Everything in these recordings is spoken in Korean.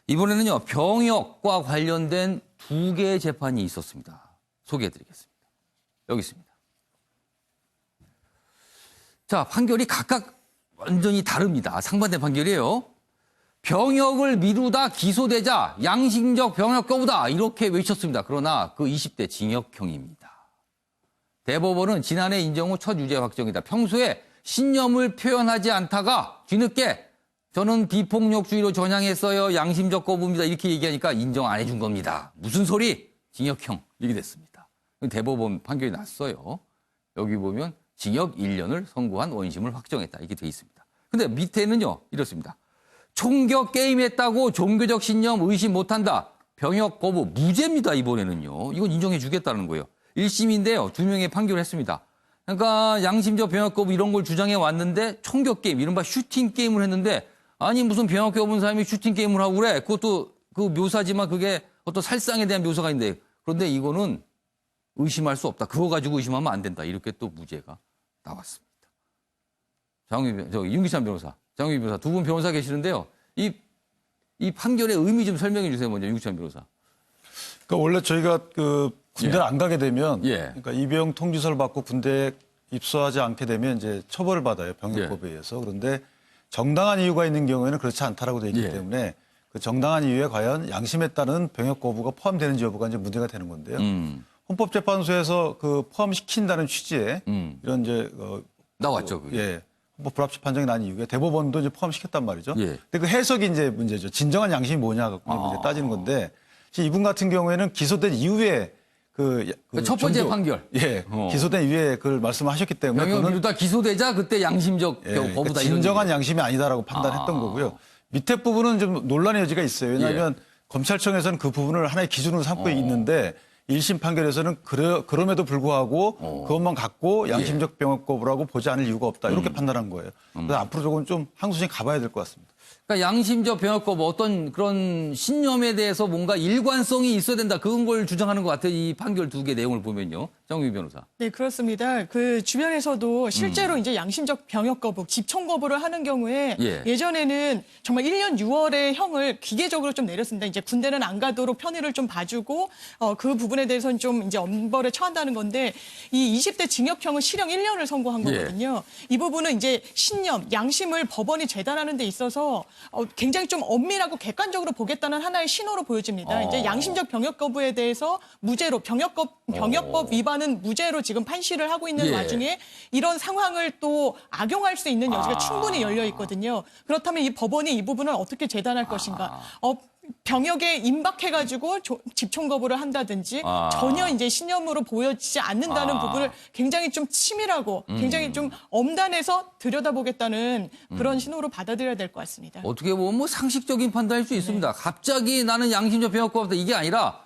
이번에는요, 병역과 관련된 두 개의 재판이 있었습니다. 소개해드리겠습니다. 여기 있습니다. 자, 판결이 각각 완전히 다릅니다. 상반된 판결이에요. 병역을 미루다 기소되자 양심적 병역 거부다 이렇게 외쳤습니다. 그러나 그 20대 징역형입니다. 대법원은 지난해 인정 후 첫 유죄 확정이다. 평소에 신념을 표현하지 않다가 뒤늦게 저는 비폭력주의로 전향했어요. 양심적 거부입니다. 이렇게 얘기하니까 인정 안 해준 겁니다. 무슨 소리? 징역형 이렇게 됐습니다. 대법원 판결이 났어요. 여기 보면 징역 1년을 선고한 원심을 확정했다. 이렇게 돼 있습니다. 근데 밑에는요. 이렇습니다. 총격 게임했다고 종교적 신념 의심 못한다. 병역 거부 무죄입니다. 이번에는요. 이건 인정해 주겠다는 거예요. 1심인데요. 2명의 판결을 했습니다. 그러니까 양심적 병역 거부 이런 걸 주장해 왔는데 총격 게임, 이른바 슈팅 게임을 했는데 아니 무슨 병역 거부인 사람이 슈팅 게임을 하고 그래. 그것도 그 묘사지만 그게 어떤 살상에 대한 묘사가 있는데 그런데 이거는 의심할 수 없다. 그거 가지고 의심하면 안 된다. 이렇게 또 무죄가 나왔습니다. 윤기찬 변호사, 장유비 변호사 두 분 변호사 계시는데요. 이 판결의 의미 좀 설명해 주세요. 먼저 윤기찬 변호사. 그러니까 원래 저희가 군대를 예. 안 가게 되면 예. 그러니까 입영 통지서를 받고 군대에 입소하지 않게 되면 이제 처벌을 받아요. 병역법에 의해서. 그런데 정당한 이유가 있는 경우에는 그렇지 않다라고 되어 있기 예. 때문에 그 정당한 이유에 과연 양심에 따른 병역 거부가 포함되는지 여부가 이제 문제가 되는 건데요. 헌법재판소에서 그 포함시킨다는 취지의 이런 이제 나왔죠. 그게. 예. 헌법 불합치 판정이 난 이후에 대법원도 이제 포함시켰단 말이죠. 예. 근데 그 해석이 이제 문제죠. 진정한 양심이 뭐냐 갖고 문제 따지는 건데 지금 이분 같은 경우에는 기소된 이후에 첫 번째 판결. 예. 기소된 이후에 그걸 말씀하셨기 때문에 병역 미루다 기소되자 그때 양심적 예, 거부다. 그러니까 진정한 양심이 아니다라고 판단했던 거고요. 밑에 부분은 좀 논란의 여지가 있어요. 왜냐하면 검찰청에서는 그 부분을 하나의 기준으로 삼고 있는데 1심 판결에서는 그럼에도 불구하고 그것만 갖고 양심적 병역 거부라고 보지 않을 이유가 없다. 이렇게 판단한 거예요. 그래서 앞으로 조금 좀 항소심 가봐야 될 것 같습니다. 그러니까 양심적 병역 거부 어떤 그런 신념에 대해서 뭔가 일관성이 있어야 된다. 그런 걸 주장하는 것 같아요. 이 판결 두 개 내용을 보면요. 장유비 변호사. 네, 그렇습니다. 그 주변에서도 실제로 이제 양심적 병역 거부, 집총 거부를 하는 경우에 예. 예전에는 정말 1년 6월에 형을 기계적으로 좀 내렸습니다. 이제 군대는 안 가도록 편의를 좀 봐주고 그 부분에 대해서는 좀 이제 엄벌에 처한다는 건데 이 20대 징역형은 실형 1년을 선고한 거거든요. 이 부분은 이제 신념, 양심을 법원이 재단하는 데 있어서 굉장히 좀 엄밀하고 객관적으로 보겠다는 하나의 신호로 보여집니다. 이제 양심적 병역 거부에 대해서 무죄로 병역법 위반은 무죄로 지금 판시를 하고 있는 예. 와중에 이런 상황을 또 악용할 수 있는 여지가 충분히 열려 있거든요. 그렇다면 이 법원이 이 부분을 어떻게 재단할 것인가? 병역에 임박해가지고 집총 거부를 한다든지 전혀 이제 신념으로 보여지지 않는다는 부분을 굉장히 좀 치밀하고 굉장히 좀 엄단해서 들여다보겠다는 그런 신호로 받아들여야 될 것 같습니다. 어떻게 보면 뭐 상식적인 판단일 수 있습니다. 갑자기 나는 양심적 병역 거부다. 이게 아니라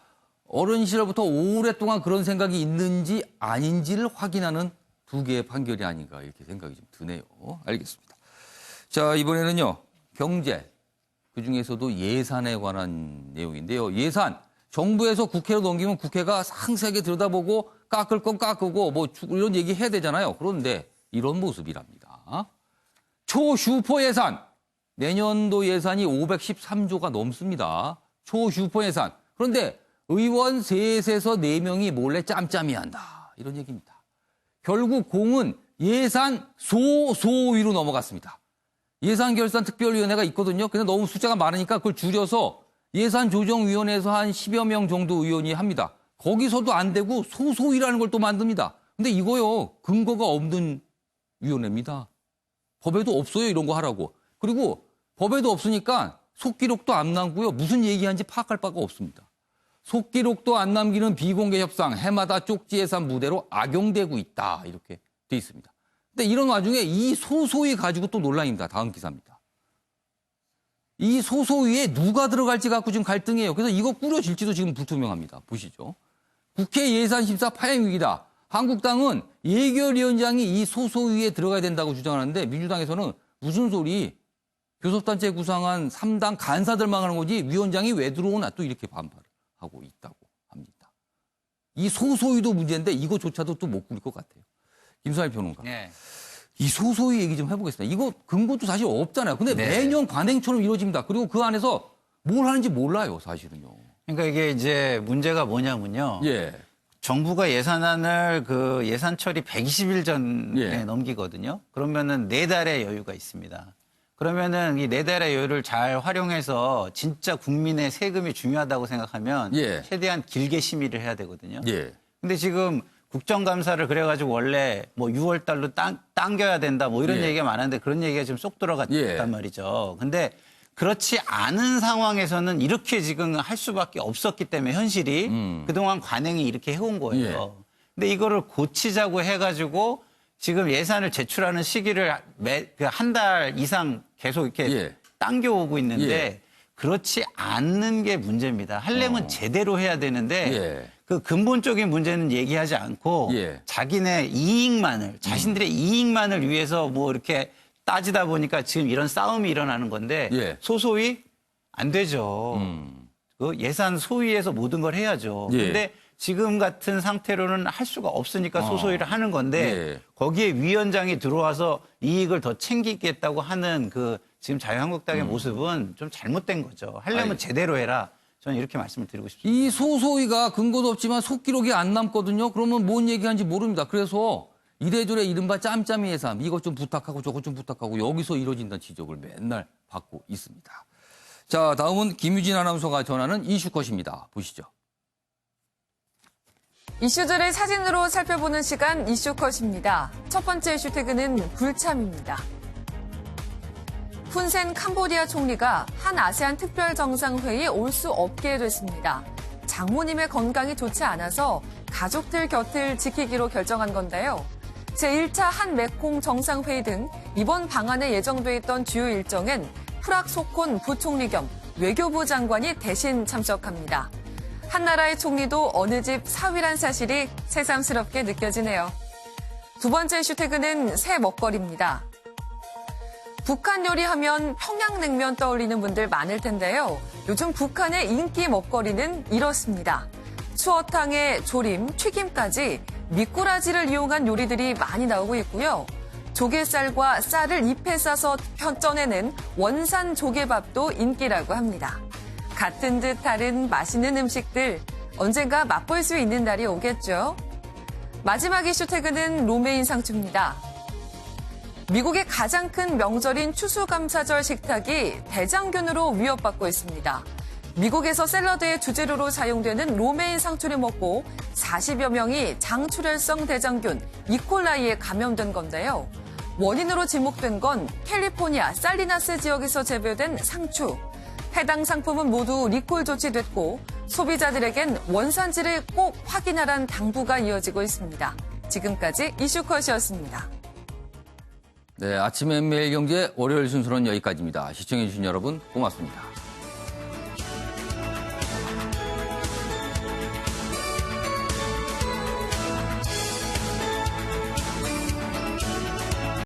어린 시절부터 오랫동안 그런 생각이 있는지 아닌지를 확인하는 두 개의 판결이 아닌가 이렇게 생각이 좀 드네요. 알겠습니다. 자, 이번에는요. 경제. 그중에서도 예산에 관한 내용인데요. 예산. 정부에서 국회로 넘기면 국회가 상세하게 들여다보고 깎을 건 깎고 뭐 이런 얘기 해야 되잖아요. 그런데 이런 모습이랍니다. 초슈퍼 예산. 내년도 예산이 513조가 넘습니다. 초슈퍼 예산. 그런데 의원 셋에서 4명이 몰래 짬짬이 한다. 이런 얘기입니다. 결국 공은 예산 소위로 넘어갔습니다. 예산결산특별위원회가 있거든요. 근데 너무 숫자가 많으니까 그걸 줄여서 예산조정위원회에서 한 10여 명 정도 의원이 합니다. 거기서도 안 되고 소소위라는 걸 또 만듭니다. 근데 이거요. 근거가 없는 위원회입니다. 법에도 없어요. 이런 거 하라고. 그리고 법에도 없으니까 속기록도 안 남고요. 무슨 얘기하는지 파악할 바가 없습니다. 속기록도 안 남기는 비공개 협상, 해마다 쪽지 예산 무대로 악용되고 있다. 이렇게 돼 있습니다. 근데 이런 와중에 이 소소위 가지고 또 논란입니다. 다음 기사입니다. 이 소소위에 누가 들어갈지 갖고 지금 갈등이에요. 그래서 이거 꾸려질지도 지금 불투명합니다. 보시죠. 국회 예산심사 파행 위기다. 한국당은 예결위원장이 이 소소위에 들어가야 된다고 주장하는데 민주당에서는 무슨 소리 교섭단체 구성한 3당 간사들만 하는 거지 위원장이 왜 들어오나 또 이렇게 반발하고 있다고 합니다. 이 소소위도 문제인데 이거조차도 또 못 꾸릴 것 같아요. 김수환 평론가. 네. 이 소소위 얘기 좀 해보겠습니다. 이거 근거도 사실 없잖아요. 근데 네. 매년 관행처럼 이루어집니다. 그리고 그 안에서 뭘 하는지 몰라요, 사실은요. 그러니까 이게 이제 문제가 뭐냐면요. 예. 정부가 예산안을 그 예산 처리 120일 전에 예. 넘기거든요. 그러면은 4달의 여유가 있습니다. 그러면은 이 4달의 여유를 잘 활용해서 진짜 국민의 세금이 중요하다고 생각하면 예. 최대한 길게 심의를 해야 되거든요. 예. 근데 지금 국정감사를 그래가지고 원래 뭐 6월 달로 당겨야 된다 뭐 이런 예. 얘기가 많았는데 그런 얘기가 좀 쏙 들어갔단 예. 말이죠. 근데 그렇지 않은 상황에서는 이렇게 지금 할 수밖에 없었기 때문에 현실이 그동안 관행이 이렇게 해온 거예요. 예. 근데 이거를 고치자고 해가지고 지금 예산을 제출하는 시기를 한 달 이상 계속 이렇게 예. 당겨오고 있는데 예. 그렇지 않는 게 문제입니다. 하려면 제대로 해야 되는데 예. 그 근본적인 문제는 얘기하지 않고 예. 자기네 이익만을 자신들의 이익만을 위해서 뭐 이렇게 따지다 보니까 지금 이런 싸움이 일어나는 건데 예. 소소히 안 되죠. 그 예산 소위에서 모든 걸 해야죠. 예. 근데 지금 같은 상태로는 할 수가 없으니까 소소위를 하는 건데 예. 거기에 위원장이 들어와서 이익을 더 챙기겠다고 하는 그 지금 자유한국당의 모습은 좀 잘못된 거죠. 하려면 아니. 제대로 해라. 저는 이렇게 말씀을 드리고 싶습니다. 이 소소위가 근거도 없지만 속기록이 안 남거든요. 그러면 뭔 얘기하는지 모릅니다. 그래서 이래저래 이른바 짬짬이 예산 이것 좀 부탁하고 저것 좀 부탁하고 여기서 이뤄진다는 지적을 맨날 받고 있습니다. 자, 다음은 김유진 아나운서가 전하는 이슈컷입니다. 보시죠. 이슈들을 사진으로 살펴보는 시간 이슈컷입니다. 첫 번째 이슈 태그는 불참입니다. 훈센 캄보디아 총리가 한 아세안 특별 정상회의에 올 수 없게 됐습니다. 장모님의 건강이 좋지 않아서 가족들 곁을 지키기로 결정한 건데요. 제1차 한 메콩 정상회의 등 이번 방안에 예정돼 있던 주요 일정엔 프락 소콘 부총리 겸 외교부 장관이 대신 참석합니다. 한 나라의 총리도 어느 집 사위란 사실이 새삼스럽게 느껴지네요. 두 번째 이슈 태그는 새 먹거리입니다. 북한 요리하면 평양냉면 떠올리는 분들 많을 텐데요. 요즘 북한의 인기 먹거리는 이렇습니다. 추어탕에 조림, 튀김까지 미꾸라지를 이용한 요리들이 많이 나오고 있고요. 조개살과 쌀을 잎에 싸서 쪄내는 원산 조개밥도 인기라고 합니다. 같은 듯 다른 맛있는 음식들 언젠가 맛볼 수 있는 날이 오겠죠. 마지막 이슈 태그는 로메인 상추입니다. 미국의 가장 큰 명절인 추수감사절 식탁이 대장균으로 위협받고 있습니다. 미국에서 샐러드의 주재료로 사용되는 로메인 상추를 먹고 40여 명이 장출혈성 대장균 이콜라이에 감염된 건데요. 원인으로 지목된 건 캘리포니아 살리나스 지역에서 재배된 상추. 해당 상품은 모두 리콜 조치됐고 소비자들에겐 원산지를 꼭 확인하라는 당부가 이어지고 있습니다. 지금까지 이슈컷이었습니다. 네, 아침엔 매일경제 월요일 순서는 여기까지입니다. 시청해주신 여러분 고맙습니다.